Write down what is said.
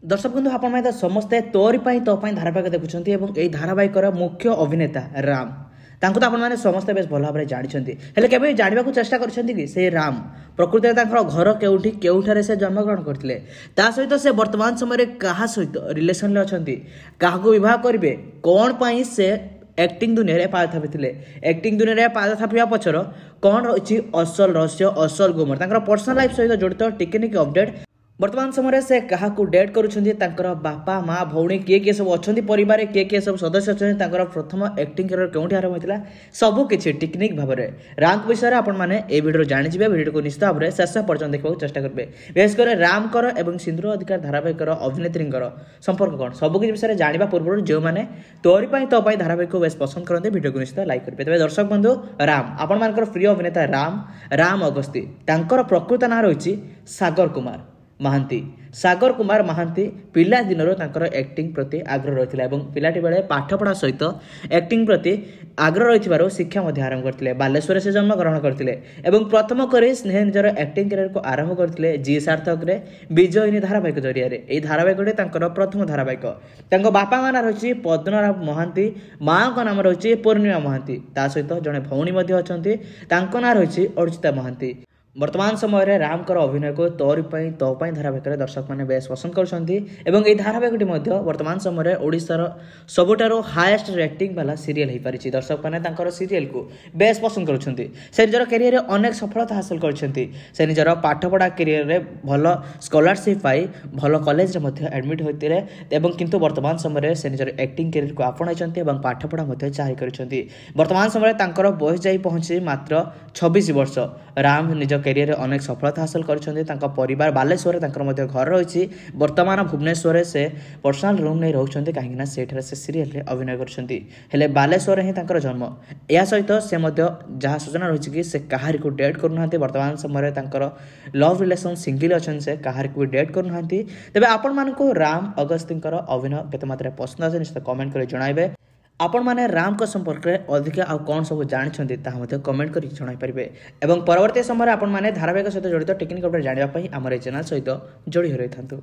दर्शक बंधु आपण समस्ते तोरी तो धारावाहिक देखुं यही धारावाहिकर मुख्य अभिनेता राम तांको तो आपण समस्ते बेस भल भाव जानते हेल्ले केबे जानवा चेष्टा कर से राम प्रकृति में घर केउठी केउठारे से जन्मग्रहण करते सहित से वर्तमान समय क्या सहित रिलेसन अच्छा क्या बह करेंगे कौन पाई से एक्टिंग दुनिया पाद थापी एक्टिंग दुनिया पाद थापिया पछर कौन रही असल रहस्य असल गुमर पर्सनल लाइफ सहित जड़ित टिके अपडेट वर्तमान समय से क्या डेट कर बापा माँ भौणी किए सब अच्छा परिवार किए सब सदस्य अच्छा प्रथम एक्टिंग करियर केउठी आरंभ होता सबकि टेक्निक भाव में राम विषय आपने भिडियो जाणिजे भिडियो को निश्चित भाव में शेष पर्यटन देखा चेष्टा करेंगे विशेषकर रामकर और सिंदूर अधिकार धारावाहिक अभिनेत्री संपर्क कौन सबकि विषय जाना पूर्व जो मैंने तोरी तो धारावाहिक को बेस पसंद करते भिडियो को निश्चित लाइक करेंगे तेज दर्शक बंधु राम आपण प्रिय अभिनेता राम अगस्ती प्रकृत ना रही सागर कुमार महांती सागर कुमार महांती पिला दिन एक्टिंग प्रति आग्रह रही है पिलाटी बेले पाठपढ़ा सहित एक्टिंग प्रति आग्रह रही शिक्षा आरंभ करते बालेश्वर से जन्म ग्रहण करते प्रथम कर स्नेह निजर एक्टिंग कैरियर को आरंभ करते जी सार्थक विजयिनी धारावाहिक जरिए धारावाहिक प्रथम धारावाहिक बापा ना रही पद्मनाभ महांती माँ का नाम रही पूर्णिमा महांती सहित जड़े भौणी अच्छा ना रही अर्चिता महांती वर्तमान समय रामकर अभिनय को तोरी तो धारावाहिक दर्शक मैंने बेस पसंद कर धारावाहिक वर्तमान समय ओडिशार सबुठार हाएस्ट रेटिंग वाला सीरियल हो पारी दर्शक मैंने सीरियल को बेस पसंद कर निजर कैरियर अनेक सफलता हासिल कर निजर पाठपढ़ा कैरियर भल स्कॉलरशिप पाई भल कॉलेज एडमिट होते किंतु वर्तमान समय से निजर एक्टिंग कैरियर को आपणाई पाठपढ़ा जारी कर वर्तमान समय बयस जा पहुंची मात्र 26 वर्ष राम निज कैरियर अनेक सफलता हासिल कर परिवार बालेश्वर घर रही वर्तमान भुवनेश्वर से पर्सनाल रूम नहीं रोचे कहीं से सीरियल अभिनय कर बालेश्वर ही जन्म या सहित से जहाँ सूचना रही कि से कहार को डेट करना वर्तमान समय लव रिलेसन सिंगल अच्छा से कहार को भी डेट करना तेज आपण मानक राम अगस्ती अभिनय केते मात्रा पसंद आसे निश्चित कमेंट कर जणाइबे आपण माने राम को संपर्क में अधिक आ कौन सब जानते कमेंट कर जणाइपारे परवर्ती समय आपण माने धारावाहिक सहित जड़ित टेक्निक अपडेट जानापी आम चैनल सहित जोड़ी रही था।